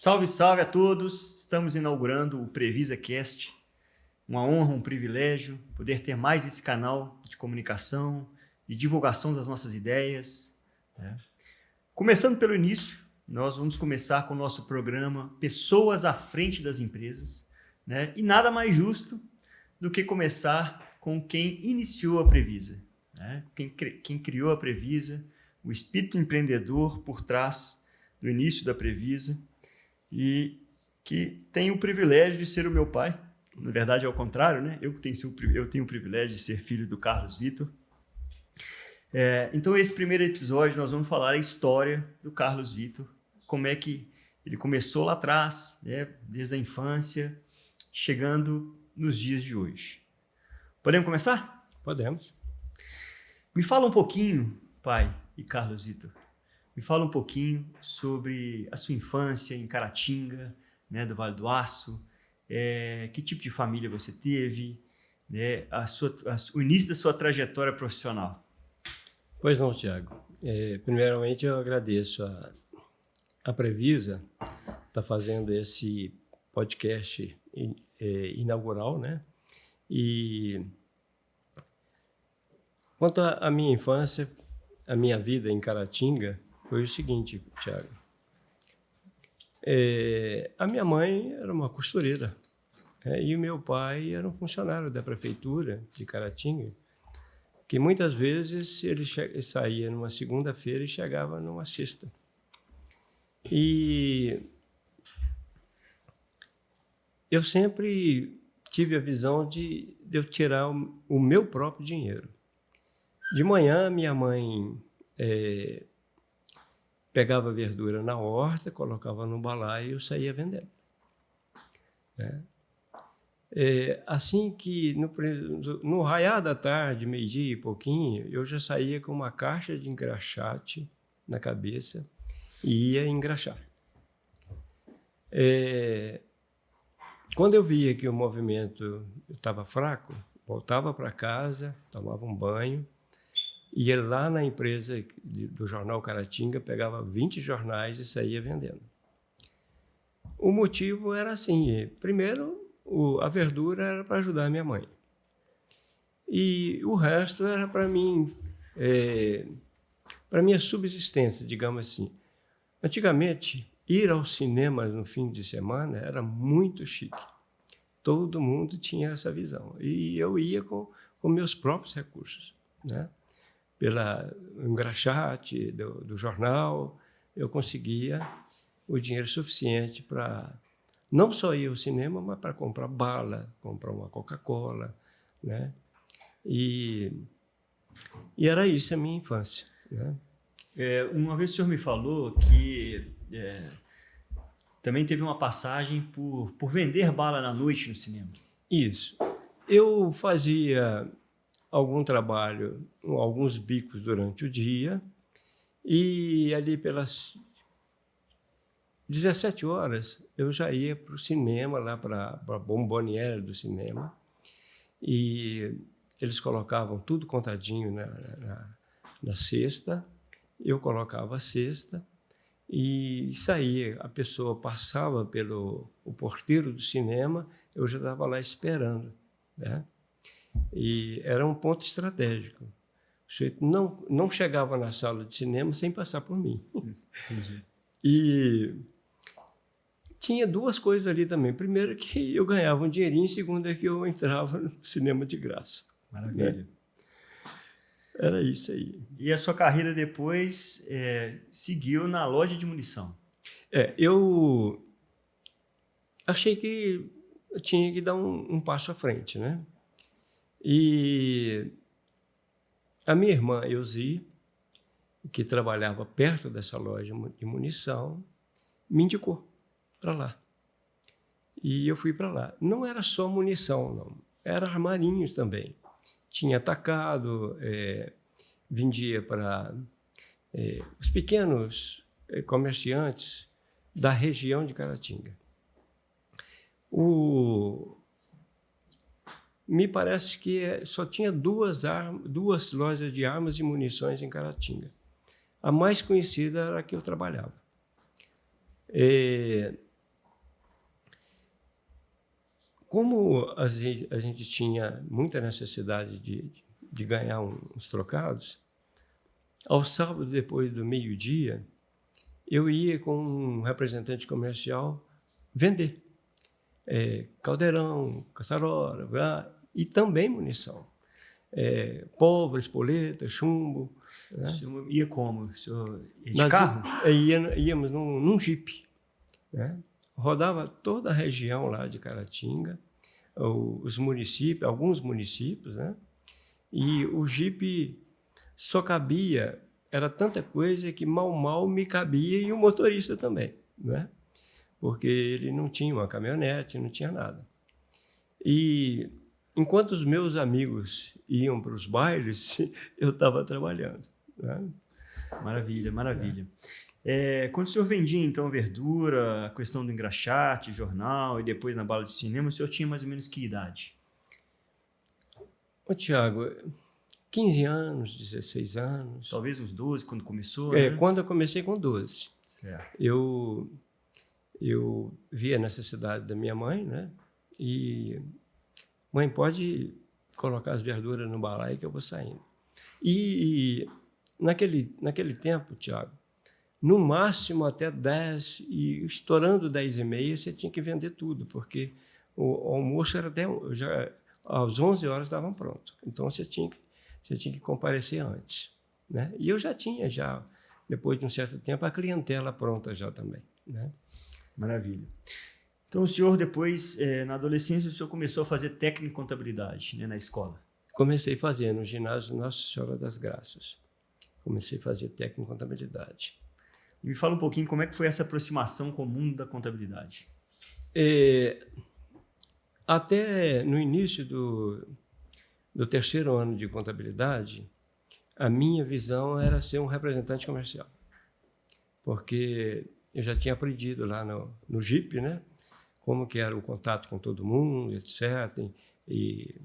Salve, salve a todos! Estamos inaugurando o PrevisaCast. Uma honra, um privilégio poder ter mais esse canal de comunicação, de divulgação das nossas ideias. Começando pelo início, nós vamos começar com o nosso programa Pessoas à Frente das Empresas. E nada mais justo do que começar com quem iniciou a Previsa. Quem criou a Previsa, o espírito empreendedor por trás do início da Previsa, e que tem o privilégio de ser o meu pai. Na verdade, é o contrário, né? Eu tenho o privilégio de ser filho do Carlos Vitor. Então, esse primeiro episódio, nós vamos falar a história do Carlos Vitor, como é que ele começou lá atrás, desde a infância, chegando nos dias de hoje. Podemos começar? Podemos. Me fala um pouquinho, pai e Carlos Vitor, me fala um pouquinho sobre a sua infância em Caratinga, do Vale do Aço, que tipo de família você teve, o início da sua trajetória profissional. Pois não, Tiago. Primeiramente, eu agradeço a Previsa estar fazendo esse podcast inaugural, né? E quanto à minha infância, a minha vida em Caratinga, foi o seguinte, Tiago. A minha mãe era uma costureira, e o meu pai era um funcionário da prefeitura de Caratinga, que muitas vezes ele saía numa segunda-feira e chegava numa sexta. E eu sempre tive a visão de eu tirar o meu próprio dinheiro. De manhã, minha mãe pegava verdura na horta, colocava no balaio e eu saía vendendo. Assim que no raiar da tarde, meio-dia e pouquinho, eu já saía com uma caixa de engraxate na cabeça e ia engraxar. Quando eu via que o movimento estava fraco, voltava para casa, tomava um banho, ia lá na empresa do jornal Caratinga, pegava 20 jornais e saía vendendo. O motivo era assim: primeiro, a verdura era para ajudar a minha mãe. E o resto era para mim, para minha subsistência, digamos assim. Antigamente, ir ao cinema no fim de semana era muito chique. Todo mundo tinha essa visão. E eu ia com meus próprios recursos, Pela engraxate do jornal, eu conseguia o dinheiro suficiente para não só ir ao cinema, mas para comprar bala, comprar uma Coca-Cola, E era isso a minha infância, Uma vez o senhor me falou que também teve uma passagem por vender bala na noite no cinema. Isso. Eu fazia algum trabalho, alguns bicos durante o dia, e ali pelas 17 horas eu já ia para o cinema, lá para a bomboniere do cinema, e eles colocavam tudo contadinho na cesta, eu colocava a cesta e saía. A pessoa passava pelo porteiro do cinema, eu já estava lá esperando, E era um ponto estratégico. O sujeito não chegava na sala de cinema sem passar por mim. Entendi. E tinha duas coisas ali também. Primeiro, que eu ganhava um dinheirinho. Segundo, é que eu entrava no cinema de graça. Maravilha. Era isso aí. E a sua carreira depois seguiu na loja de munição. Eu achei que eu tinha que dar um passo à frente, E a minha irmã, Elzi, que trabalhava perto dessa loja de munição, me indicou para lá. E eu fui para lá. Não era só munição, não. Era armarinhos também. Tinha atacado, vendia para os pequenos comerciantes da região de Caratinga. Me parece que só tinha duas lojas de armas e munições em Caratinga. A mais conhecida era a que eu trabalhava. como a gente tinha muita necessidade de ganhar uns trocados, ao sábado, depois do meio-dia, eu ia com um representante comercial vender caldeirão, caçarola, e também munição. Pólvora, espoleta, chumbo. Né? O senhor ia como? O senhor ia de carro? Íamos num jipe. Né? Rodava toda a região lá de Caratinga, os municípios, alguns municípios, né? E o jipe só cabia, era tanta coisa que mal me cabia e o motorista também, né? Porque ele não tinha uma caminhonete, não tinha nada. E enquanto os meus amigos iam para os bailes, eu estava trabalhando. Né? Maravilha, maravilha. Quando o senhor vendia, então, verdura, a questão do engraxate, jornal e depois na bala de cinema, o senhor tinha mais ou menos que idade? Ô, Tiago, 15 anos, 16 anos. Talvez uns 12, quando começou, né? Quando eu comecei com 12. Certo. Eu vi a necessidade da minha mãe, né? E, mãe, pode colocar as verduras no balaio que eu vou saindo. E naquele tempo, Tiago, no máximo até 10, e estourando 10h30, você tinha que vender tudo, porque o almoço era já às 11 horas estavam prontos. Então, você tinha que comparecer antes. Né? E eu já tinha, depois de um certo tempo, a clientela pronta já também. Né? Maravilha. Então, o senhor depois, na adolescência, o senhor começou a fazer técnico em contabilidade, né, na escola? Comecei a fazer no ginásio Nossa Senhora das Graças. Comecei a fazer técnico em contabilidade. E me fala um pouquinho como é que foi essa aproximação com o mundo da contabilidade. Até no início do 3º ano de contabilidade, a minha visão era ser um representante comercial. Porque eu já tinha aprendido lá no JIP, né? Como que era o contato com todo mundo, etc. E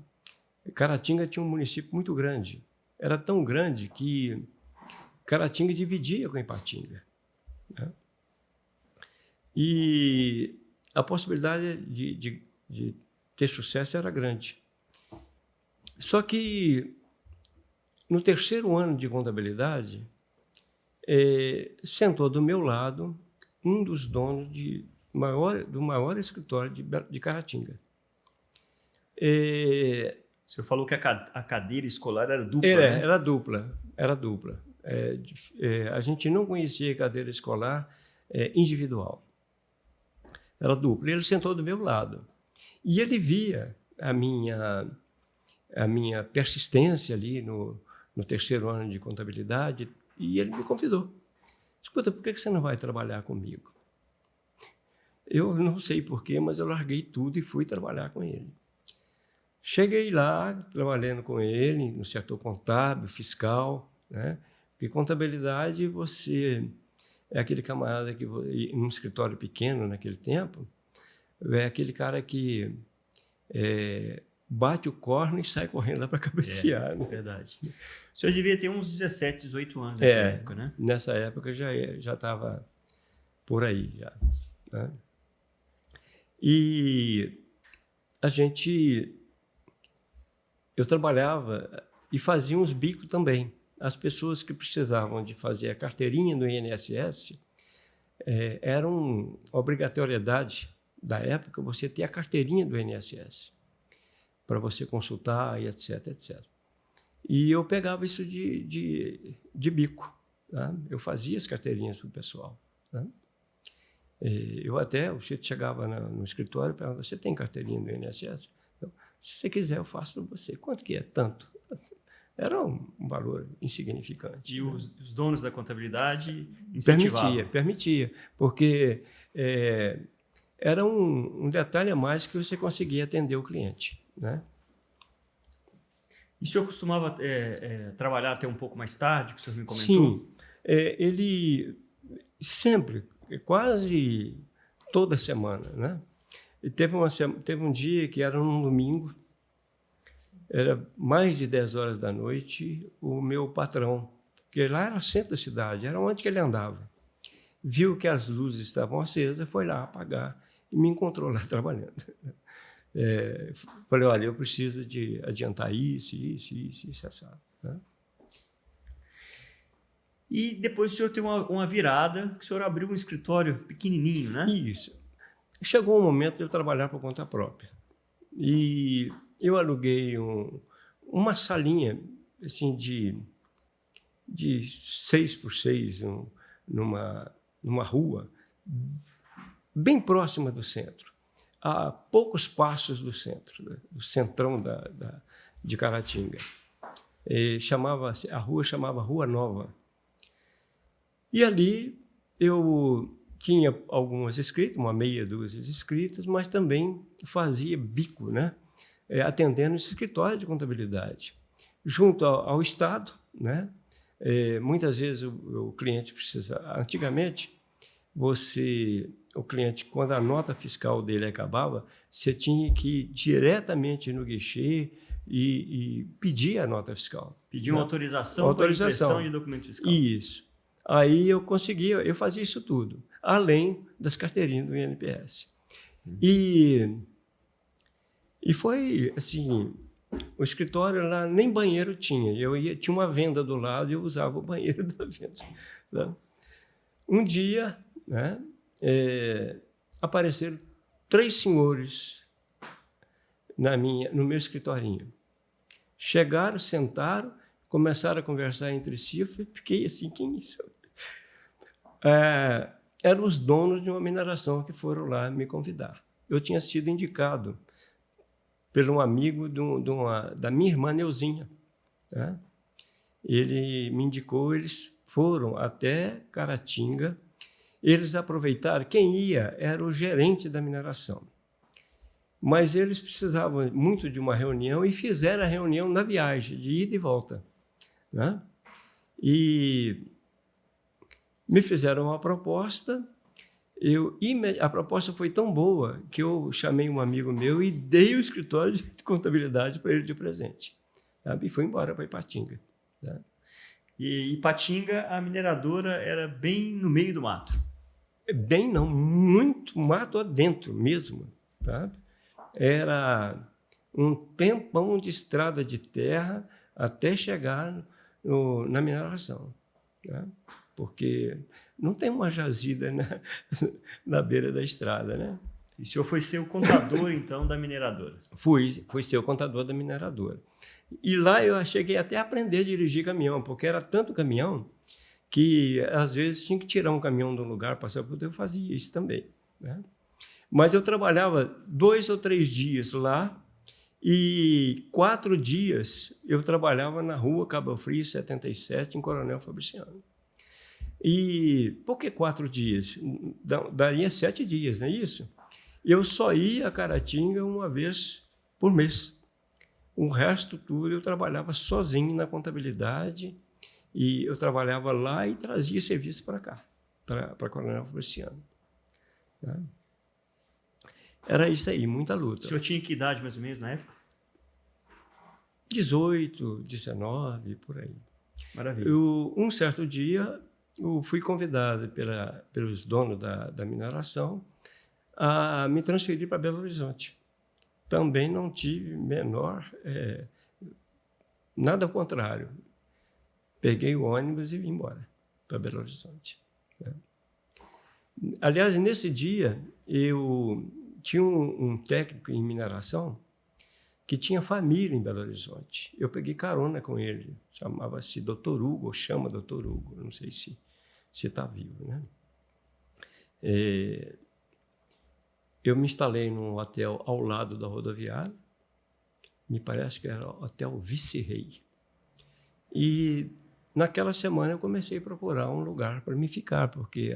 Caratinga tinha um município muito grande. Era tão grande que Caratinga dividia com Ipatinga. Né? E a possibilidade de ter sucesso era grande. Só que no 3º ano de contabilidade, sentou do meu lado um dos donos do maior escritório de Caratinga. O senhor falou que a cadeira escolar era dupla, né? Era dupla. A gente não conhecia cadeira escolar individual. Era dupla. Ele sentou do meu lado. E ele via a minha persistência ali no 3º ano de contabilidade e ele me convidou. Escuta, por que você não vai trabalhar comigo? Eu não sei porquê, mas eu larguei tudo e fui trabalhar com ele. Cheguei lá, trabalhando com ele no setor contábil, fiscal, né? Porque contabilidade, você é aquele camarada que, num escritório pequeno naquele tempo, é aquele cara que bate o corno e sai correndo lá para cabecear. Né? Verdade. O senhor devia ter uns 17, 18 anos nessa época, né? Nessa época já estava por aí. Já, né? E eu trabalhava e fazia uns bicos também. As pessoas que precisavam de fazer a carteirinha do INSS, era uma obrigatoriedade da época você ter a carteirinha do INSS para você consultar e etc, etc. E eu pegava isso de bico. Tá? Eu fazia as carteirinhas para o pessoal. Tá? O chefe chegava no escritório e perguntava, você tem carteirinha do INSS? Então, se você quiser, eu faço para você. Quanto que é? Tanto. Era um valor insignificante. E os donos da contabilidade incentivavam? Permitia, porque era um detalhe a mais que você conseguia atender o cliente. Né? E o senhor costumava trabalhar até um pouco mais tarde, que o senhor me comentou? Sim, ele sempre, quase toda semana. Né? E teve um dia que era um domingo, era mais de 10 horas da noite, o meu patrão, que lá era o centro da cidade, era onde que ele andava, viu que as luzes estavam acesas, foi lá apagar e me encontrou lá trabalhando. falei, olha, eu preciso de adiantar isso, assado, né? E depois o senhor tem uma virada, que o senhor abriu um escritório pequenininho, né? Isso. Chegou um momento de eu trabalhar por conta própria. E eu aluguei uma salinha assim, de 6x6 numa rua bem próxima do centro, a poucos passos do centro, né, do centrão de Caratinga. A rua chamava Rua Nova. E ali eu tinha algumas escritas, uma meia dúzia de escritas, mas também fazia bico, né? Atendendo esse escritório de contabilidade, junto ao Estado, né? Muitas vezes o cliente precisa... Antigamente, o cliente, quando a nota fiscal dele acabava, você tinha que ir diretamente no guichê e pedir a nota fiscal. Pedir uma autorização para impressão de documento fiscal. Isso. Aí eu conseguia, eu fazia isso tudo, além das carteirinhas do INPS. E foi assim, o escritório lá nem banheiro tinha. Tinha uma venda do lado e eu usava o banheiro da venda. Né? Um dia, né, apareceram 3 senhores no meu escritorinho. Chegaram, sentaram, começaram a conversar entre si. Eu fiquei assim, quem é isso? Eram os donos de uma mineração que foram lá me convidar. Eu tinha sido indicado por um amigo da minha irmã Neuzinha. Né? Ele me indicou, eles foram até Caratinga, eles aproveitaram, quem ia era o gerente da mineração. Mas eles precisavam muito de uma reunião e fizeram a reunião na viagem, de ida e volta. Né? E me fizeram uma proposta, a proposta foi tão boa que eu chamei um amigo meu e dei o escritório de contabilidade para ele de presente. Sabe? E fui embora para Ipatinga. Tá? E Ipatinga, a mineradora era bem no meio do mato. Bem não, muito mato adentro mesmo. Tá? Era um tempão de estrada de terra até chegar na mineração. Tá? Porque não tem uma jazida na beira da estrada, né? E o senhor foi ser o contador, então, da mineradora? Fui ser o contador da mineradora. E lá eu cheguei até a aprender a dirigir caminhão, porque era tanto caminhão que, às vezes, tinha que tirar um caminhão de um lugar para ser eu fazia isso também. Né? Mas eu trabalhava 2 ou 3 dias lá e 4 dias eu trabalhava na rua Cabo Frio 77, em Coronel Fabriciano. E por que 4 dias? Daria 7 dias, não é isso? Eu só ia a Caratinga uma vez por mês. O resto tudo eu trabalhava sozinho na contabilidade e eu trabalhava lá e trazia serviço para cá, para Coronel Fabriciano. Tá? Era isso aí, muita luta. O senhor tinha que idade mais ou menos na época? 18, 19, por aí. Maravilha. Um certo dia, eu fui convidado pelos donos da mineração a me transferir para Belo Horizonte. Também não tive nada ao contrário. Peguei o ônibus e vim embora para Belo Horizonte. Né? Aliás, nesse dia, eu tinha um técnico em mineração que tinha família em Belo Horizonte. Eu peguei carona com ele. Chamava-se Dr. Hugo, ou chama Dr. Hugo, não sei se está vivo. Né? Eu me instalei num hotel ao lado da rodoviária, me parece que era o Hotel Vice-Rei. E naquela semana eu comecei a procurar um lugar para me ficar, porque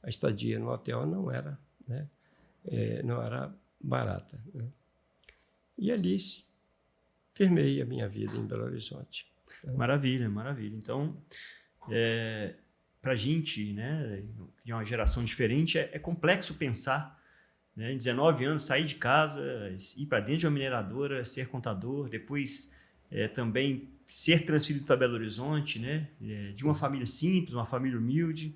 a estadia no hotel não era, né, não era barata. Né? E ali firmei a minha vida em Belo Horizonte. Maravilha, maravilha. Então, para a gente, né, de uma geração diferente, é complexo pensar, né, em 19 anos, sair de casa, ir para dentro de uma mineradora, ser contador, depois também ser transferido para Belo Horizonte, né, de uma família simples, uma família humilde.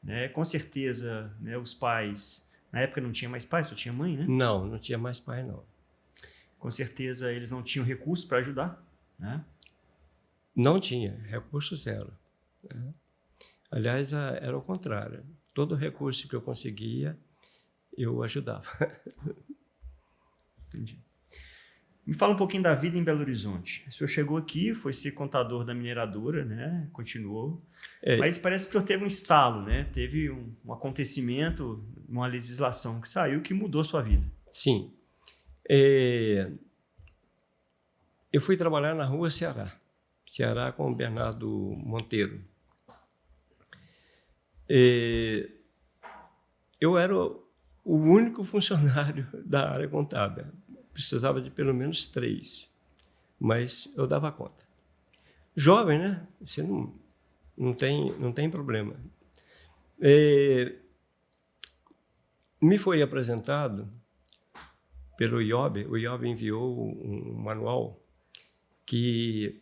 Né, com certeza, né, os pais... Na época não tinha mais pai, só tinha mãe, né? Não tinha mais pai, não. com certeza eles não tinham recursos para ajudar, né? Não tinha, recurso zero, né? Aliás, era o contrário. Todo recurso que eu conseguia, eu ajudava. Entendi. Me fala um pouquinho da vida em Belo Horizonte. O senhor chegou aqui, foi ser contador da mineradora, né? Continuou. Mas parece que o senhor teve um estalo, né? Teve um acontecimento, uma legislação que saiu que mudou a sua vida. Sim. Eu fui trabalhar na rua Ceará com o Bernardo Monteiro. Eu era o único funcionário da área contábil. Precisava de pelo menos 3, mas eu dava conta. Jovem, né? Você não tem problema. Me foi apresentado pelo IOB. O IOB enviou um manual de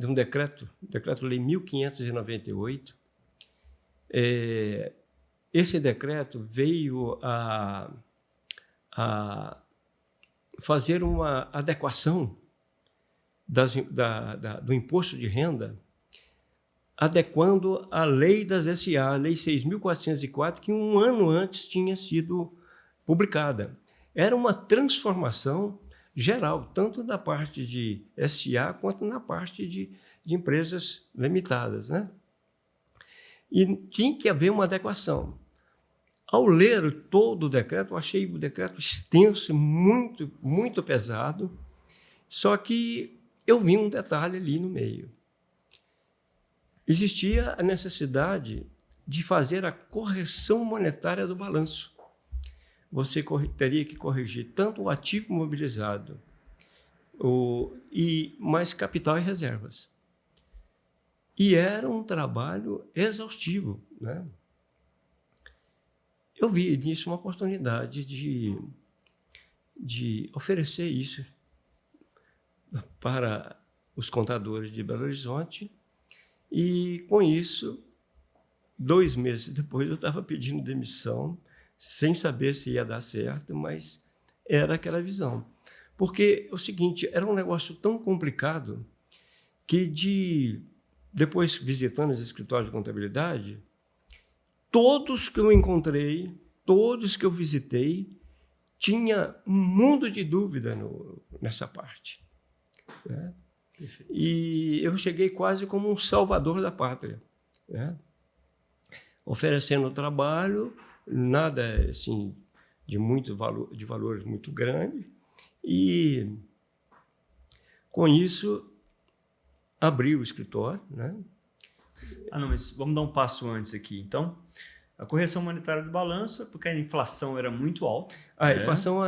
um decreto-lei 1598. Esse decreto veio a fazer uma adequação do imposto de renda, adequando a lei das SA, a Lei 6.404, que um ano antes tinha sido publicada. Era uma transformação geral, tanto na parte de SA quanto na parte de empresas limitadas, né? E tinha que haver uma adequação. Ao ler todo o decreto, eu achei o decreto extenso, muito, muito pesado, só que eu vi um detalhe ali no meio. Existia a necessidade de fazer a correção monetária do balanço. Você teria que corrigir tanto o ativo mobilizado e mais capital e reservas. E era um trabalho exaustivo, né? Eu vi nisso uma oportunidade de oferecer isso para os contadores de Belo Horizonte e, com isso, 2 meses depois eu estava pedindo demissão, sem saber se ia dar certo, mas era aquela visão. Porque o seguinte, era um negócio tão complicado que depois visitando os escritórios de contabilidade, todos que eu encontrei, todos que eu visitei, tinha um mundo de dúvida nessa parte, né? E eu cheguei quase como um salvador da pátria, né? Oferecendo trabalho, nada assim de muito valor, de valores muito grandes, e com isso abri o escritório, né? Não, mas vamos dar um passo antes aqui. Então, a correção monetária do balanço é porque a inflação era muito alta. A né? inflação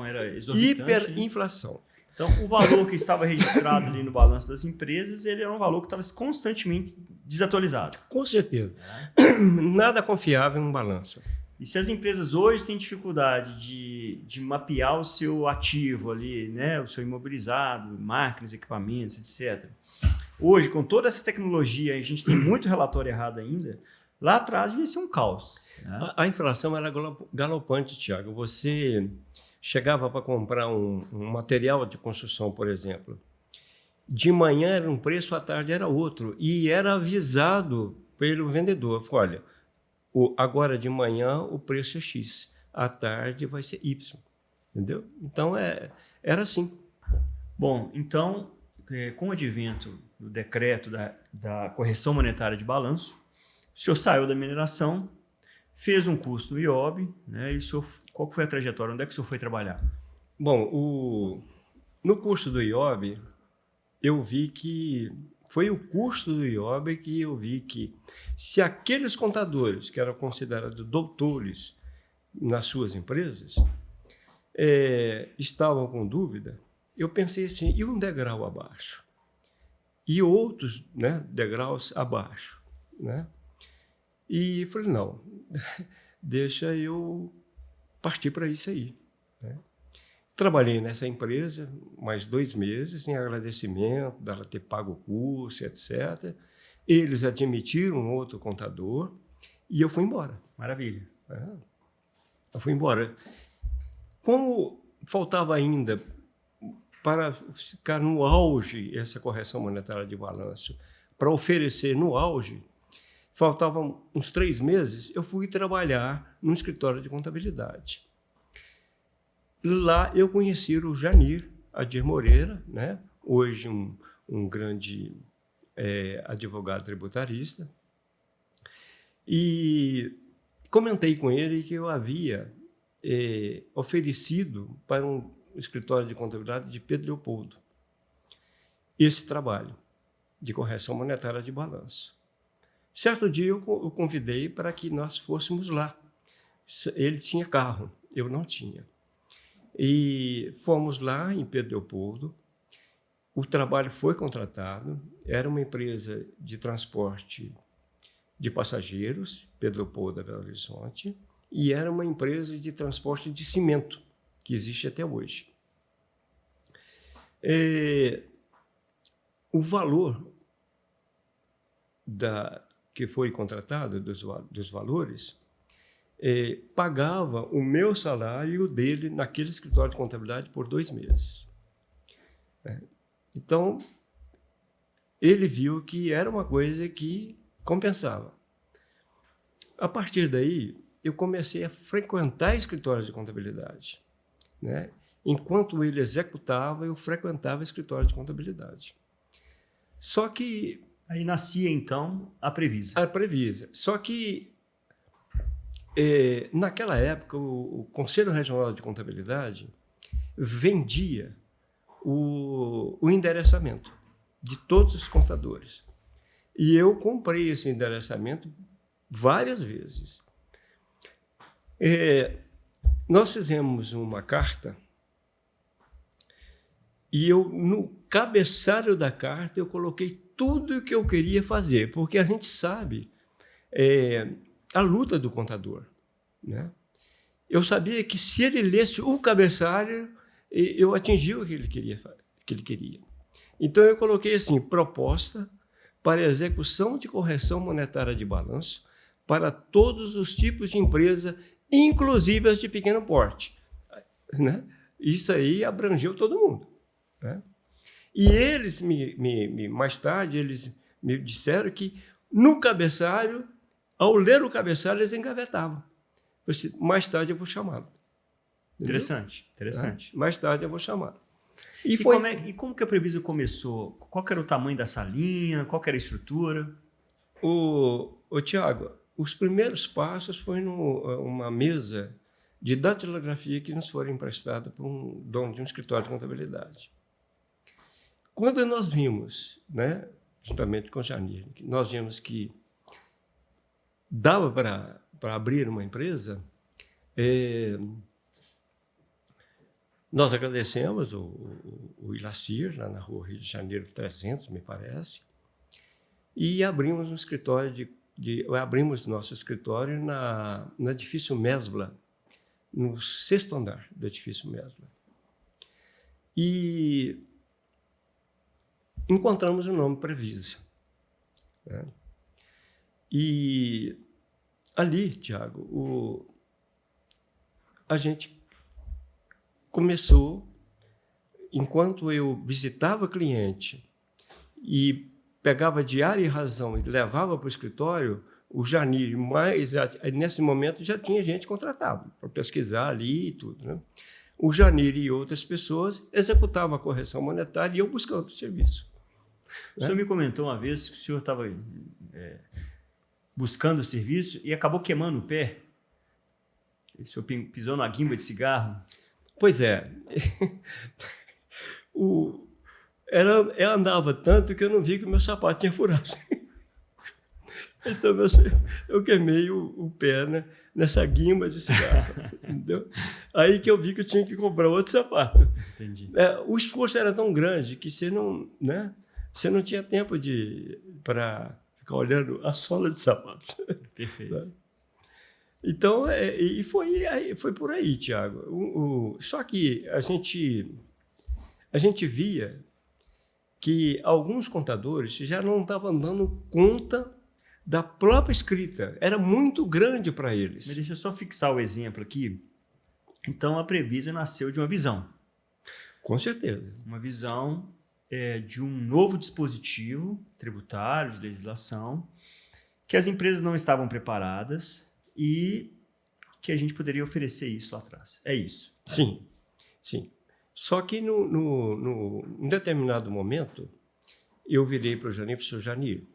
era exorbitante. Hiperinflação. Né? Então, o valor que estava registrado ali no balanço das empresas, ele era um valor que estava constantemente desatualizado. Com certeza. Nada confiável em um balanço. E se as empresas hoje têm dificuldade de mapear o seu ativo ali, né? O seu imobilizado, máquinas, equipamentos, etc. Hoje, com toda essa tecnologia, a gente tem muito relatório errado ainda. Lá atrás devia ser um caos. Né? A inflação era galopante, Tiago. Você chegava para comprar um material de construção, por exemplo. De manhã era um preço, à tarde era outro. E era avisado pelo vendedor. Olha, agora de manhã o preço é X, à tarde vai ser Y. Entendeu? Então, era assim. Bom, então, com o advento do decreto da correção monetária de balanço, o senhor saiu da mineração, fez um curso no IOB, né? E qual foi a trajetória? Onde é que o senhor foi trabalhar? Bom, no curso do IOB, eu vi que foi o curso do IOB que eu vi que se aqueles contadores que eram considerados doutores nas suas empresas estavam com dúvida, eu pensei assim, e um degrau abaixo? E outros, né, degraus abaixo, né? E falei, não, deixa eu partir para isso aí, né? Trabalhei nessa empresa mais 2 meses, em agradecimento dela ter pago o curso, etc. Eles admitiram um outro contador e eu fui embora. Maravilha. Eu fui embora. Como faltava ainda, para ficar no auge, essa correção monetária de balanço, para oferecer no auge, faltavam uns 3 meses, eu fui trabalhar num escritório de contabilidade. Lá eu conheci o Janir Adir Moreira, né? Hoje um grande advogado tributarista, e comentei com ele que eu havia oferecido para um escritório de contabilidade de Pedro Leopoldo esse trabalho de correção monetária de balanço. Certo dia eu o convidei para que nós fôssemos lá. Ele tinha carro, eu não tinha. E fomos lá em Pedro Leopoldo. O trabalho foi contratado, era uma empresa de transporte de passageiros, Pedro Leopoldo, Belo Horizonte, e era uma empresa de transporte de cimento, que existe até hoje. O valor que foi contratado, dos valores, pagava o meu salário e o dele naquele escritório de contabilidade por 2 meses. Então, ele viu que era uma coisa que compensava. A partir daí, eu comecei a frequentar escritórios de contabilidade, né? Enquanto ele executava, eu frequentava escritório de contabilidade. Só que... Aí nascia, então, a Previsa. A Previsa. Só que, naquela época, o Conselho Regional de Contabilidade vendia o endereçamento de todos os contadores. E eu comprei esse endereçamento várias vezes. Nós fizemos uma carta e no cabeçalho da carta eu coloquei tudo o que eu queria fazer, porque a gente sabe a luta do contador, né? Eu sabia que se ele lesse o cabeçalho, eu atingia o que ele queria. Então, eu coloquei assim, proposta para execução de correção monetária de balanço para todos os tipos de empresa, inclusive as de pequeno porte, né? Isso aí abrangeu todo mundo, né? E eles, mais tarde, eles me disseram que no cabeçalho, ao ler o cabeçalho, eles engavetavam. Eu disse, mais tarde eu vou chamá-lo. Interessante, interessante. Mais tarde eu vou chamá-lo. E como que a Previsa começou? Qual que era o tamanho da salinha? Qual que era a estrutura? Tiago, os primeiros passos foi numa mesa de datilografia que nos foi emprestada por um dono de um escritório de contabilidade. Quando nós vimos, né, juntamente com o Janir, nós vimos que dava para abrir uma empresa, nós agradecemos o Ilacir, lá na rua Rio de Janeiro 300, me parece, e abrimos um escritório abrimos nosso escritório no edifício Mesbla, no 6º andar do edifício Mesbla. E encontramos o nome Previsa, né? E ali, Tiago, a gente começou, enquanto eu visitava cliente e pegava diária e razão e levava para o escritório, o Janir, mas nesse momento já tinha gente contratada para pesquisar ali e tudo, né? O Janir e outras pessoas executavam a correção monetária e eu buscando o serviço. O senhor me comentou uma vez que o senhor estava buscando o serviço e acabou queimando o pé. O senhor pisou numa guimba de cigarro. Pois é. Ela andava tanto que eu não vi que o meu sapato tinha furado. Então, eu queimei o pé, né, nessa guimba de cigarro. Entendeu? Aí que eu vi que eu tinha que comprar outro sapato. Entendi. O esforço era tão grande que você não tinha tempo para ficar olhando a sola de sapato. Perfeito. Né? Então, foi por aí, Tiago. Só que a gente via que alguns contadores já não estavam dando conta da própria escrita. Era muito grande para eles. Mas deixa eu só fixar o exemplo aqui. Então, a Previsa nasceu de uma visão. Com certeza. Uma visão de um novo dispositivo tributário, de legislação, que as empresas não estavam preparadas e que a gente poderia oferecer isso lá atrás. É isso. Sim, sim. Só que em determinado momento, eu virei para o Janir e falei, senhor Janir,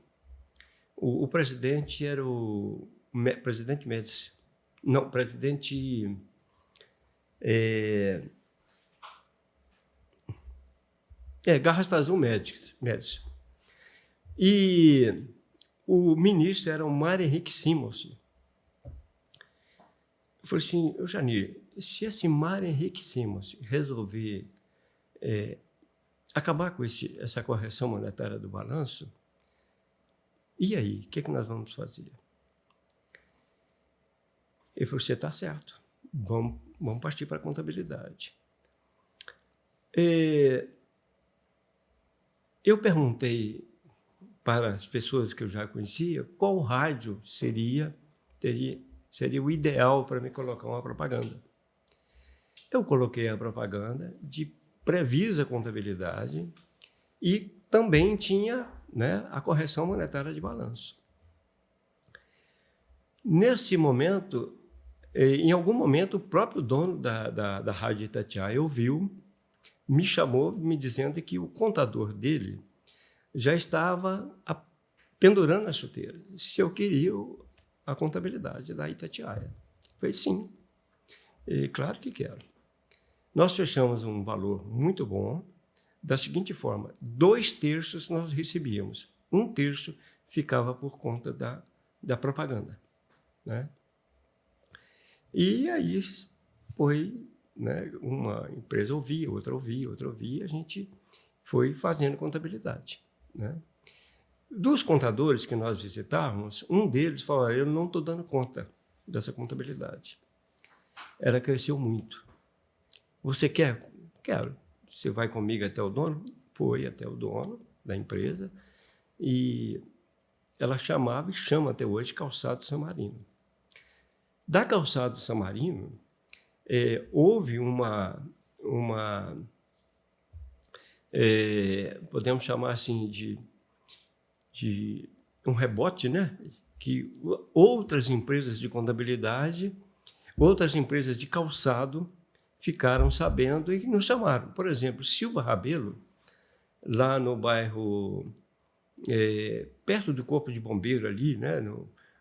o presidente era o presidente Médici. Não, presidente... Garrastazu Médici. E o ministro era o Mário Henrique Simons. Eu falei assim, Janir, se esse Mário Henrique Simons resolver acabar com essa correção monetária do balanço, e aí, o que nós vamos fazer? Ele falou, você está certo, vamos partir para a contabilidade. Eu perguntei para as pessoas que eu já conhecia qual rádio seria o ideal para me colocar uma propaganda. Eu coloquei a propaganda de Previsa Contabilidade e também tinha, né, a correção monetária de balanço. Nesse momento, em algum momento, o próprio dono da Rádio Itatiaia ouviu, me chamou, me dizendo que o contador dele já estava pendurando a chuteira, se eu queria a contabilidade da Itatiaia. Eu falei, sim, claro que quero. Nós fechamos um valor muito bom, da seguinte forma, 2/3 nós recebíamos, 1/3 ficava por conta da propaganda, né? E aí foi, né, uma empresa ouvia, outra ouvia, a gente foi fazendo contabilidade, né? Dos contadores que nós visitávamos, um deles falou, eu não estou dando conta dessa contabilidade. Ela cresceu muito. Você quer? Quero. Você vai comigo até o dono? Foi até o dono da empresa e ela chamava e chama até hoje Calçado Samarino. Da Calçado Samarino, houve podemos chamar assim de um rebote, né? Que outras empresas de contabilidade, outras empresas de calçado ficaram sabendo e nos chamaram. Por exemplo, Silva Rabelo, lá no bairro, perto do Corpo de Bombeiro ali, né?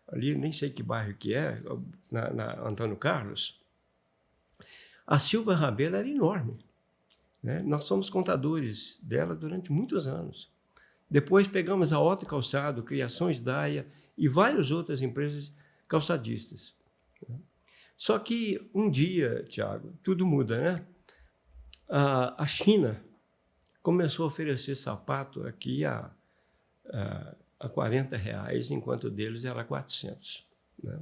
Ali, nem sei que bairro que é, na Antônio Carlos, a Silva Rabelo era enorme, né? Nós somos contadores dela durante muitos anos. Depois pegamos a Otto Calçado, Criações Daia e várias outras empresas calçadistas. Só que um dia, Tiago, tudo muda, né? A China começou a oferecer sapato aqui a R$40, enquanto o deles era 400. Né?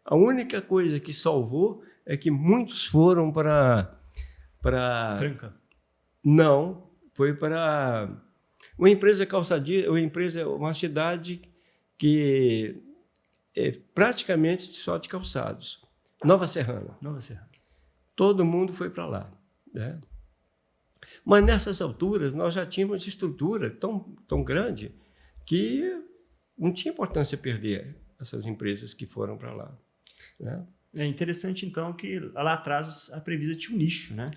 A única coisa que salvou é que muitos foram para Franca? Não, foi para uma empresa calçadista, uma cidade que é praticamente só de calçados. Nova Serrana. Todo mundo foi para lá, né? Mas nessas alturas nós já tínhamos estrutura tão grande que não tinha importância perder essas empresas que foram para lá, né? É interessante, então, que lá atrás a Previsa tinha um nicho, né?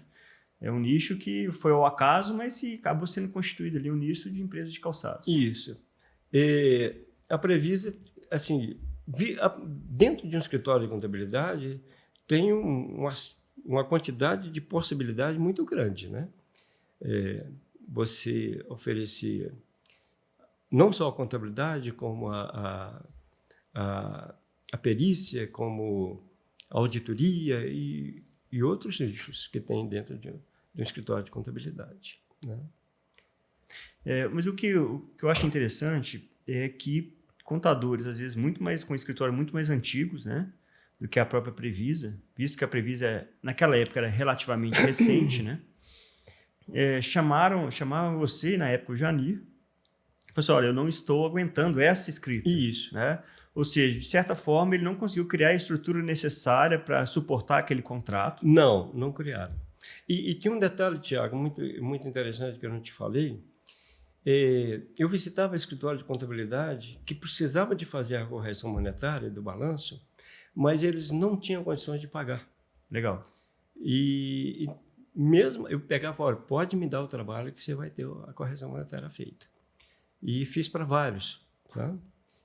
É um nicho que foi ao acaso, mas acabou sendo constituído ali um nicho de empresas de calçados. Isso. A Previsa, assim, dentro de um escritório de contabilidade, tem uma quantidade de possibilidade muito grande, né? Você oferecia não só a contabilidade, como a perícia, como a auditoria e outros nichos que tem dentro de um escritório de contabilidade, né? Mas o que eu acho interessante é que contadores, às vezes, com escritórios muito mais antigos, né, do que a própria Previsa, visto que a Previsa, naquela época, era relativamente recente, né, chamavam você, na época, o Janir, e falaram assim, olha, eu não estou aguentando essa escrita. Isso. Né? Ou seja, de certa forma, ele não conseguiu criar a estrutura necessária para suportar aquele contrato. Não, não criaram. E tinha um detalhe, Tiago, muito, muito interessante que eu não te falei. Eu visitava escritório de contabilidade que precisava de fazer a correção monetária do balanço, mas eles não tinham condições de pagar. Legal. E mesmo eu pegava e falava, pode me dar o trabalho que você vai ter a correção monetária feita. E fiz para vários. Tá?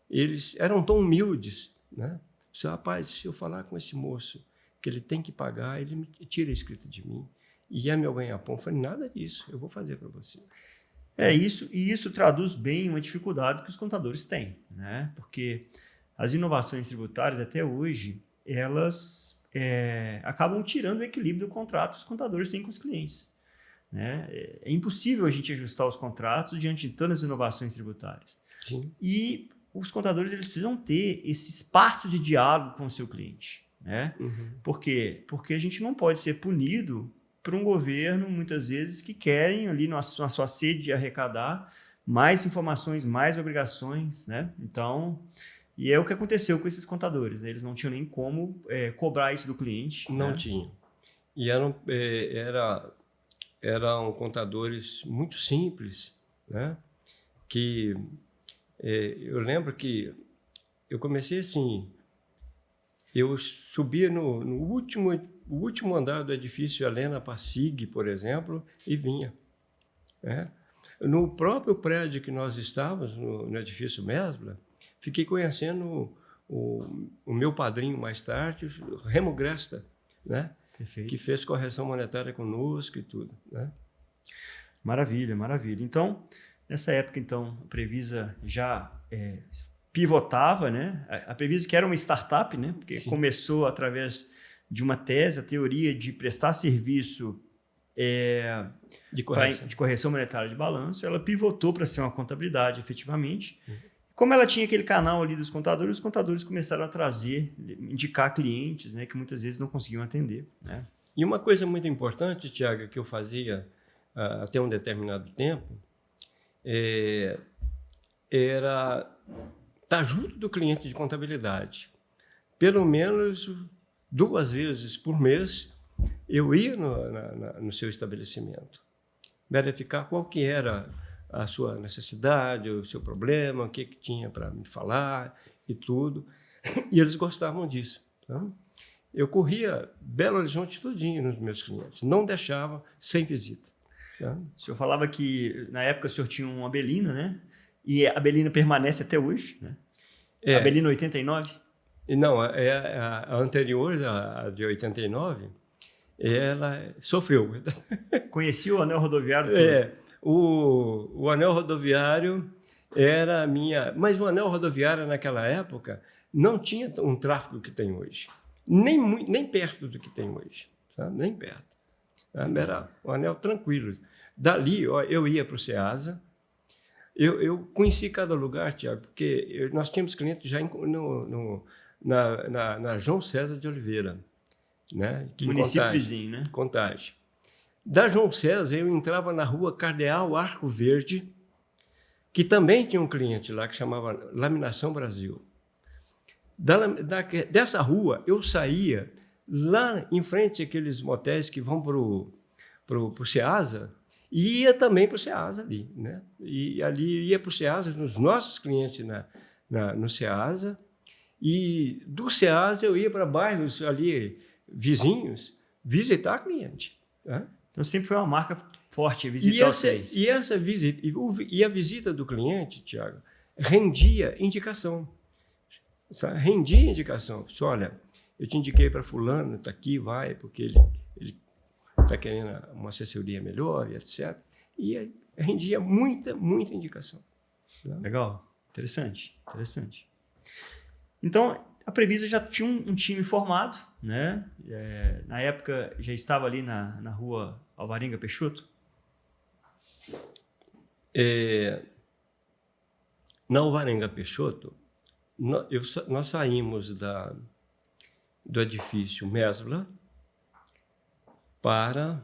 Eles eram tão humildes, né? Disse, rapaz, se eu falar com esse moço que ele tem que pagar, ele me tira a escrita de mim e é meu ganha-pão. Eu falei, nada disso, eu vou fazer para você. Isso traduz bem uma dificuldade que os contadores têm, né? Porque as inovações tributárias, até hoje, elas acabam tirando o equilíbrio do contrato que os contadores têm com os clientes. Né? É impossível a gente ajustar os contratos diante de tantas inovações tributárias. Sim. E os contadores eles precisam ter esse espaço de diálogo com o seu cliente. Né? Uhum. Por quê? Porque a gente não pode ser punido por um governo, muitas vezes, que querem ali na sua sede de arrecadar mais informações, mais obrigações. Né? Então, e é o que aconteceu com esses contadores. Né? Eles não tinham nem como cobrar isso do cliente. Não né? tinham. E eram contadores muito simples, né? Que eu lembro que eu comecei assim, eu subia no último andar do edifício Helena Passig, por exemplo, e vinha. Né? No próprio prédio que nós estávamos, no edifício Mesbla, fiquei conhecendo o meu padrinho mais tarde, o Remo Gresta, né? Perfeito. Que fez correção monetária conosco e tudo. Né? Maravilha, maravilha. Então, nessa época, então, a Previsa já pivotava, né? A Previsa que era uma startup, né? Porque Sim. começou através de uma tese, a teoria de prestar serviço De correção monetária de balanço, ela pivotou para ser uma contabilidade, efetivamente. Como ela tinha aquele canal ali dos contadores, os contadores começaram a trazer, indicar clientes, né? Que muitas vezes não conseguiam atender, né? E uma coisa muito importante, Tiago, que eu fazia até um determinado tempo, era estar junto do cliente de contabilidade. Pelo menos 2 vezes por mês, eu ia no seu estabelecimento, verificar qual que era a sua necessidade, o seu problema, o que tinha para me falar e tudo. E eles gostavam disso. Tá? Eu corria Belo Horizonte todinho nos meus clientes, não deixava sem visita. Tá? O senhor falava que na época o senhor tinha uma Belina, né? E a Belina permanece até hoje, né? A Belina 89? Não, a anterior, a de 89, ela sofreu. Conheci o anel rodoviário todo. O anel rodoviário era a minha... Mas o anel rodoviário naquela época não tinha um tráfego que tem hoje. Nem perto do que tem hoje. Sabe? Nem perto. Era um anel tranquilo. Dali, eu ia para o Ceasa. Eu conheci cada lugar, Tiago, porque nós tínhamos clientes já na João César de Oliveira. Né? Município vizinho, né? Contagem. Da João César, eu entrava na rua Cardeal Arco Verde, que também tinha um cliente lá que chamava Laminação Brasil. Dessa rua, eu saía lá em frente àqueles motéis que vão para o Ceasa, e ia também para o Ceasa ali. Né? E ali ia para o Ceasa, nos nossos clientes no Ceasa, e do Ceasa eu ia para bairros ali vizinhos visitar cliente. Tá? Então sempre foi uma marca forte visitar vocês. E essa visita, e a visita do cliente, Tiago, rendia indicação. Sabe? Rendia indicação. Olha, eu te indiquei para fulano, está aqui, vai, porque ele está querendo uma assessoria melhor, e etc. E rendia muita indicação. Tá? Legal, interessante. Então, a Previsa já tinha um time formado, né? Na época já estava ali na rua Alvarenga Peixoto? Na Alvarenga Peixoto, nós saímos do edifício Mesbla para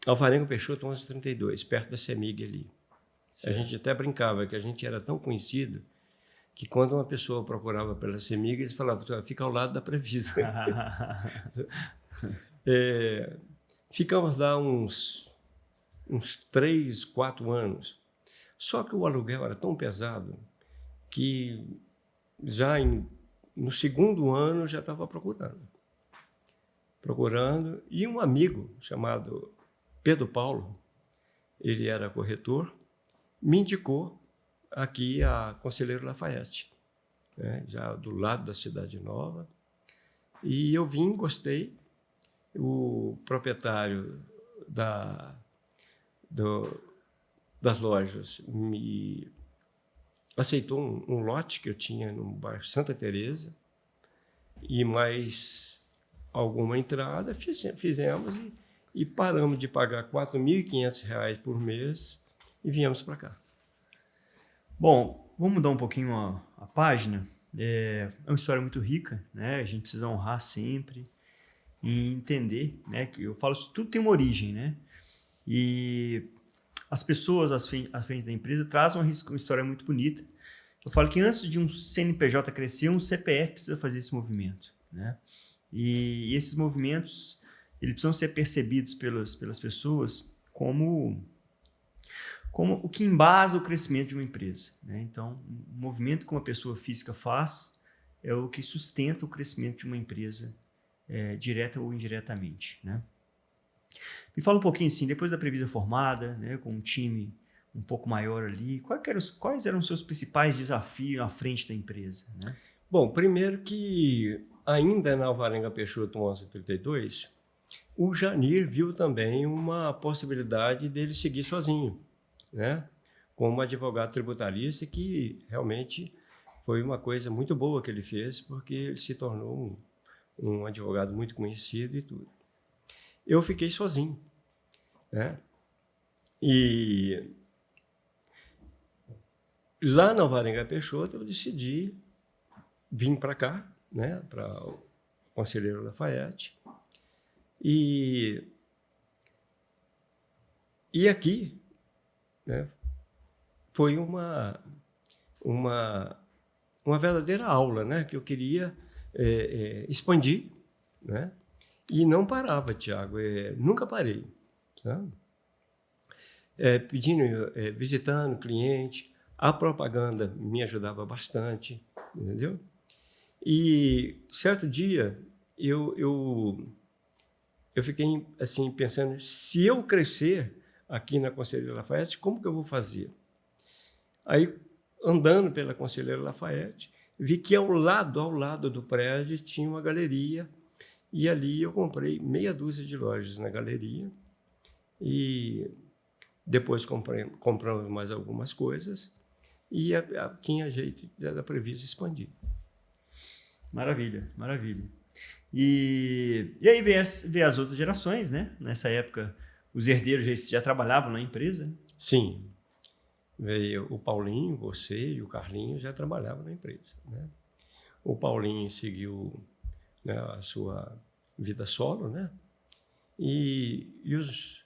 Alvarenga Peixoto 1132, perto da CEMIG ali. A gente até brincava que a gente era tão conhecido que quando uma pessoa procurava pela CEMIG, eles falavam, fica ao lado da Previsa. Ficamos lá uns 3, 4 anos. Só que o aluguel era tão pesado que já no segundo ano já estava procurando. E um amigo chamado Pedro Paulo, ele era corretor, me indicou aqui a Conselheiro Lafayette, né, já do lado da Cidade Nova. E eu vim, gostei. O proprietário das lojas me aceitou um lote que eu tinha no bairro Santa Teresa e mais alguma entrada, fizemos e paramos de pagar R$ 4.500 por mês e viemos para cá. Bom, vamos mudar um pouquinho a página. É uma história muito rica, né? A gente precisa honrar sempre e entender, né? Que eu falo isso, tudo tem uma origem, né? E as pessoas à frente da empresa trazem uma história muito bonita. Eu falo que antes de um CNPJ crescer, um CPF precisa fazer esse movimento, né? E esses movimentos, eles precisam ser percebidos pelas pessoas como o que embasa o crescimento de uma empresa, né? Então, o movimento que uma pessoa física faz é o que sustenta o crescimento de uma empresa, direta ou indiretamente, né? Me fala um pouquinho assim, depois da Previsa formada, né, com um time um pouco maior ali, quais eram os seus principais desafios à frente da empresa, né? Bom, primeiro que ainda na Alvarenga Peixoto 1132, o Janir viu também uma possibilidade dele seguir sozinho, né? Como advogado tributarista, que realmente foi uma coisa muito boa que ele fez, porque ele se tornou um advogado muito conhecido e tudo. Eu fiquei sozinho, né? E lá na Alvarenga Peixoto eu decidi vir para cá, né? Para o Conselheiro Lafayette. E aqui, né, foi uma verdadeira aula, né, que eu queria expandir, né, e não parava, Tiago, nunca parei, sabe? Visitando cliente, a propaganda me ajudava bastante, entendeu? E certo dia eu fiquei assim pensando, se eu crescer aqui na Conselheiro Lafayette, como que eu vou fazer? Aí, andando pela Conselheiro Lafayette, vi que ao lado do prédio tinha uma galeria e ali eu comprei meia dúzia de lojas na galeria e depois compramos mais algumas coisas e tinha jeito da Previsa expandir. Maravilha, maravilha. E aí vem as outras gerações, né? Nessa época, os herdeiros já trabalhavam na empresa. Sim. Veio o Paulinho, você e o Carlinhos já trabalhavam na empresa, né? O Paulinho seguiu, né, a sua vida solo, né? E os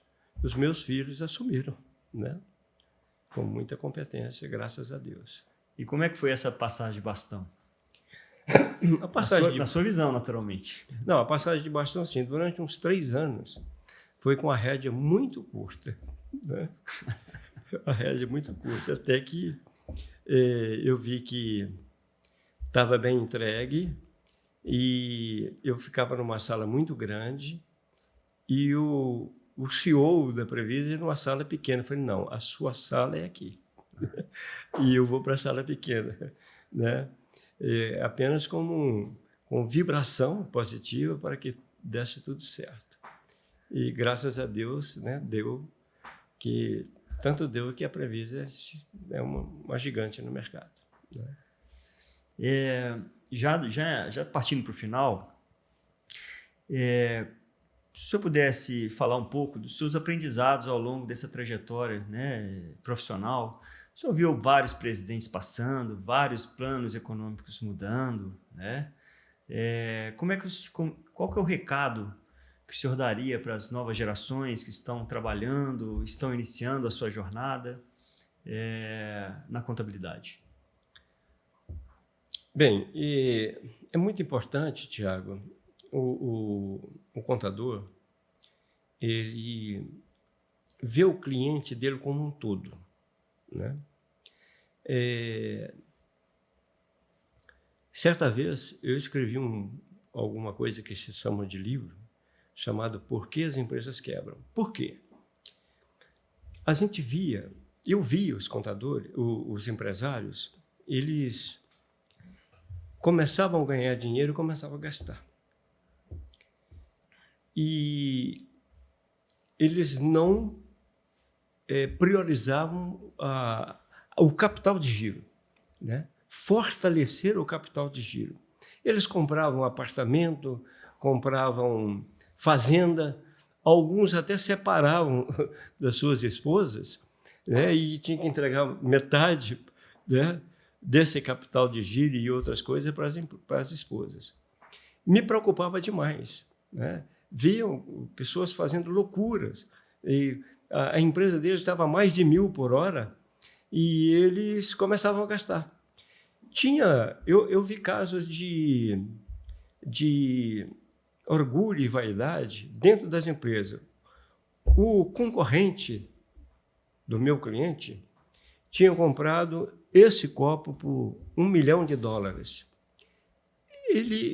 meus filhos assumiram, né? Com muita competência, graças a Deus. E como é que foi essa passagem de bastão? Na sua visão, naturalmente. Não, a passagem de bastão, sim, durante uns 3 anos, foi com a rédea muito curta, né? A rédea muito curta, até que eu vi que estava bem entregue e eu ficava numa sala muito grande e o CEO da Previsa numa sala pequena. Eu falei, não, a sua sala é aqui e eu vou para a sala pequena, né? Apenas com vibração positiva para que desse tudo certo. E graças a Deus, né, tanto deu que a Previsa é uma gigante no mercado, né? Já partindo para o final, se o senhor pudesse falar um pouco dos seus aprendizados ao longo dessa trajetória, né, profissional. O senhor viu vários presidentes passando, vários planos econômicos mudando, né? Qual que é o recado que o senhor daria para as novas gerações que estão trabalhando, estão iniciando a sua jornada? na contabilidade? Bem, é muito importante, Tiago, o contador, ele vê o cliente dele como um todo, né? Certa vez eu escrevi alguma coisa que se chama de livro, chamado Por que as Empresas Quebram. Por quê? A gente eu via os contadores, os empresários, eles começavam a ganhar dinheiro e começavam a gastar. E eles não priorizavam o capital de giro, né? Fortalecer o capital de giro. Eles compravam apartamento, compravam fazenda, alguns até separavam das suas esposas, né? E tinham que entregar metade, né, desse capital de giro e outras coisas para as esposas. Me preocupava demais, né? Viam pessoas fazendo loucuras. E a empresa deles estava a mais de 1.000 por hora e eles começavam a gastar. Eu vi casos de orgulho e vaidade dentro das empresas. O concorrente do meu cliente tinha comprado esse copo por $1 milhão.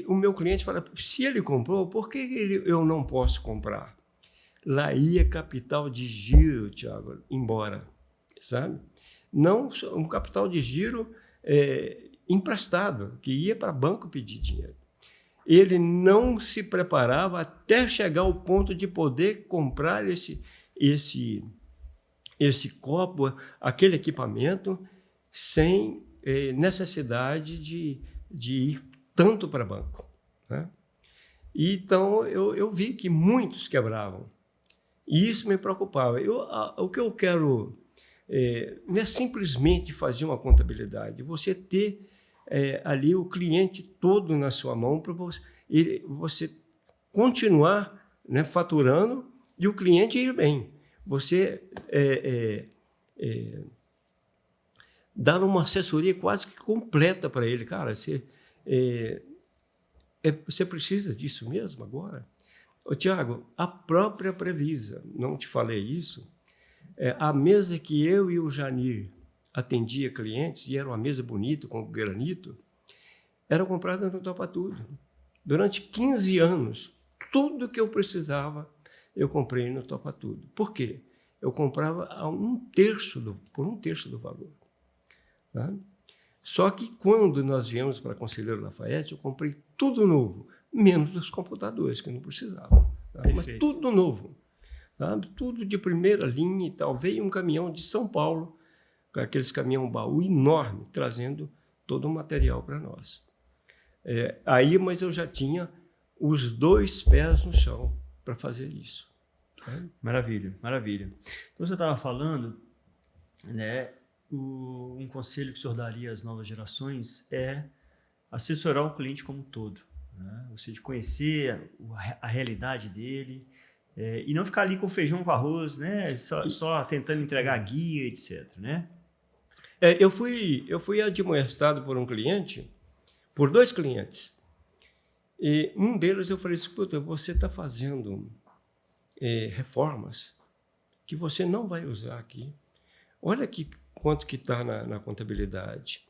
O meu cliente fala, se ele comprou, por que eu não posso comprar? Lá ia capital de giro, Tiago, embora, sabe? Não um capital de giro emprestado, que ia para banco pedir dinheiro. Ele não se preparava até chegar ao ponto de poder comprar esse copo, aquele equipamento, sem necessidade de ir tanto para banco, né? Então, eu vi que muitos quebravam. E isso me preocupava. O que eu quero não é simplesmente fazer uma contabilidade, você ter ali o cliente todo na sua mão para você continuar, né, faturando e o cliente ir bem. Você dar uma assessoria quase que completa para ele. Cara, você precisa disso mesmo agora? Ô, Tiago, a própria Previsa, não te falei isso, a mesa que eu e o Janir atendia clientes, e era uma mesa bonita, com granito, era comprada no Topa Tudo. Durante 15 anos, tudo que eu precisava, eu comprei no Topa Tudo. Por quê? Eu comprava por um terço do valor. Tá? Só que quando nós viemos para a Conselheiro Lafayette, eu comprei tudo novo, menos os computadores, que eu não precisava. Tá? Mas tudo novo. Sabe? Tudo de primeira linha e tal. Veio um caminhão de São Paulo, com aqueles caminhão baú enorme, trazendo todo o material para nós. Mas eu já tinha os 2 pés no chão para fazer isso. Tá? Maravilha, maravilha. Então, você estava falando, né, um conselho que o senhor daria às novas gerações é assessorar o cliente como um todo, né? Ou seja, conhecer a realidade dele, e não ficar ali com feijão com arroz, né? Só tentando entregar guia, etc. Né? Eu fui admoestado por 2 clientes. E um deles eu falei assim, puta, você está fazendo reformas que você não vai usar aqui. Olha quanto que está na contabilidade.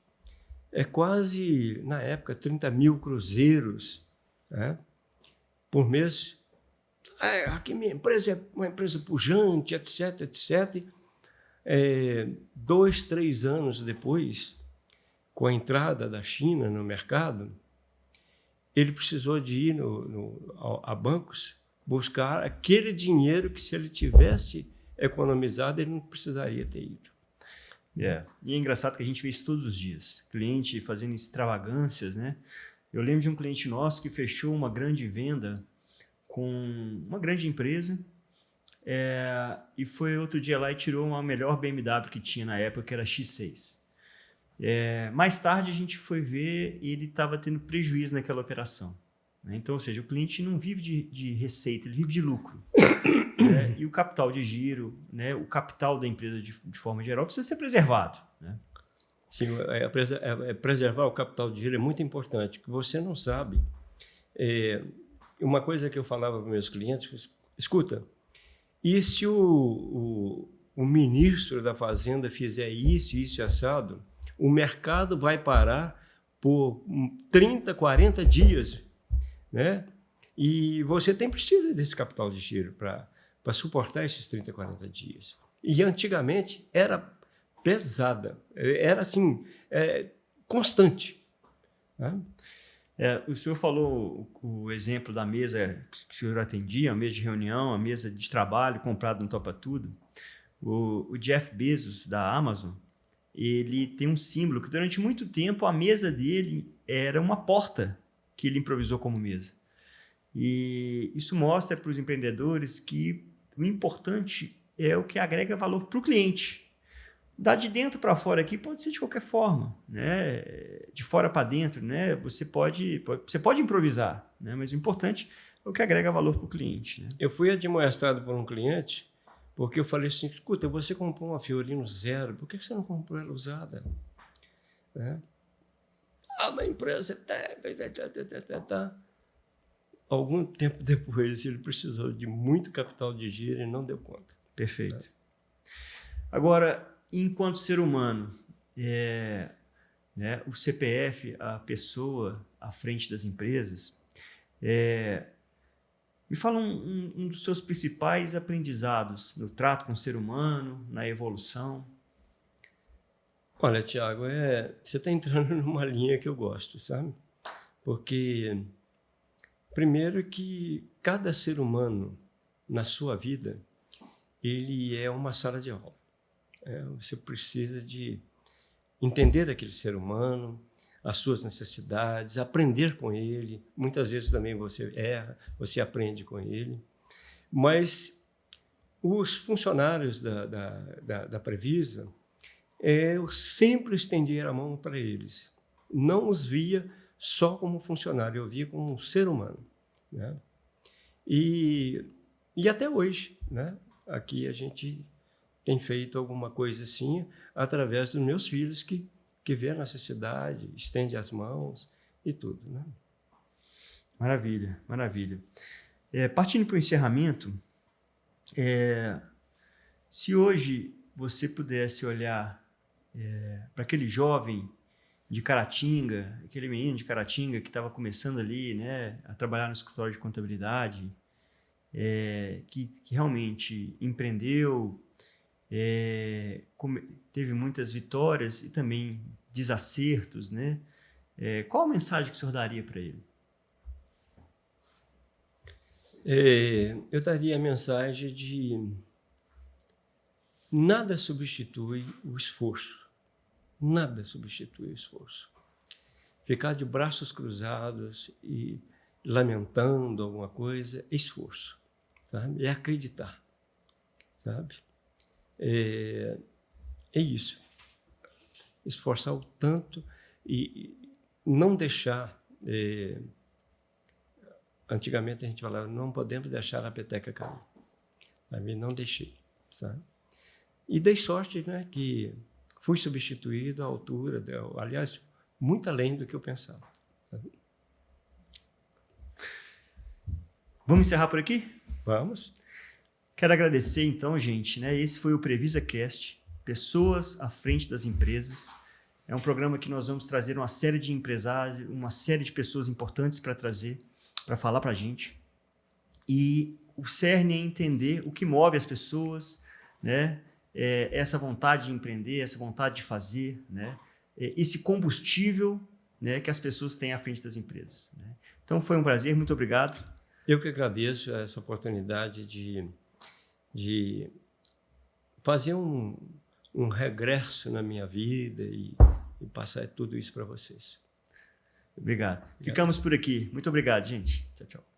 É quase, na época, 30 mil cruzeiros, né, por mês. Aqui minha empresa é uma empresa pujante, etc, etc. 2, 3 anos depois, com a entrada da China no mercado, ele precisou de ir a bancos buscar aquele dinheiro que, se ele tivesse economizado, ele não precisaria ter ido. E é engraçado que a gente vê isso todos os dias. Cliente fazendo extravagâncias, né? Eu lembro de um cliente nosso que fechou uma grande venda com uma grande empresa, e foi outro dia lá e tirou uma melhor BMW que tinha na época, que era X6. Mais tarde a gente foi ver e ele estava tendo prejuízo naquela operação, né? Então, ou seja, o cliente não vive de receita, ele vive de lucro. né, e o capital de giro, né, o capital da empresa de forma geral precisa ser preservado, né? Sim, preservar o capital de giro é muito importante, porque você não sabe. Uma coisa que eu falava para meus clientes, escuta, e se o ministro da Fazenda fizer isso, isso e assado, o mercado vai parar por 30, 40 dias, né? E você precisa desse capital de giro para suportar esses 30, 40 dias. E antigamente era pesada, era assim, constante, né? O senhor falou o exemplo da mesa que o senhor atendia, a mesa de reunião, a mesa de trabalho comprado no Topa Tudo. O Jeff Bezos, da Amazon, ele tem um símbolo que durante muito tempo a mesa dele era uma porta que ele improvisou como mesa. E isso mostra para os empreendedores que o importante é o que agrega valor para o cliente. Da de dentro para fora aqui pode ser de qualquer forma, né? De fora para dentro, né? Você pode improvisar, né? Mas o importante é o que agrega valor para o cliente, né? Eu fui admoestado por um cliente porque eu falei assim, escuta, você comprou uma Fiorino zero, por que você não comprou ela usada? Né? Uma empresa... Algum tempo depois, ele precisou de muito capital de giro e não deu conta. Perfeito. Agora, enquanto ser humano, né, o CPF, a pessoa à frente das empresas, me fala um dos seus principais aprendizados no trato com o ser humano, na evolução. Olha, Tiago, você está entrando numa linha que eu gosto, sabe? Porque, primeiro que cada ser humano, na sua vida, ele é uma sala de aula. Você precisa de entender aquele ser humano, as suas necessidades, aprender com ele. Muitas vezes também você erra, você aprende com ele. Mas os funcionários da Previsa, eu sempre estendia a mão para eles. Não os via só como funcionário, eu via como um ser humano, né? E até hoje, né? Aqui a gente tem feito alguma coisa assim através dos meus filhos que vê a necessidade, estende as mãos e tudo, né? Maravilha, maravilha. Partindo para o encerramento, se hoje você pudesse olhar para aquele jovem de Caratinga, aquele menino de Caratinga que estava começando ali, né, a trabalhar no escritório de contabilidade, que realmente empreendeu, teve muitas vitórias e também desacertos, né? Qual a mensagem que o senhor daria para ele? Eu daria a mensagem de nada substitui o esforço. Nada substitui o esforço. Ficar de braços cruzados e lamentando alguma coisa é esforço, sabe? É acreditar, sabe? É isso. Esforçar o tanto e não deixar... Antigamente a gente falava, não podemos deixar a peteca cair. Sabe? Não deixei, sabe? E dei sorte, né, que fui substituído à altura, aliás, muito além do que eu pensava. Sabe? Vamos encerrar por aqui? Vamos. Quero agradecer, então, gente, né? Esse foi o PrevisaCast, Pessoas à Frente das Empresas. É um programa que nós vamos trazer uma série de empresários, uma série de pessoas importantes para falar para a gente. E o cerne é entender o que move as pessoas, né? Essa vontade de empreender, essa vontade de fazer, né? Esse combustível, né, que as pessoas têm à frente das empresas, né? Então, foi um prazer, muito obrigado. Eu que agradeço essa oportunidade de fazer um regresso na minha vida e passar tudo isso para vocês. Obrigado. Ficamos por aqui. Muito obrigado, gente. Tchau, tchau.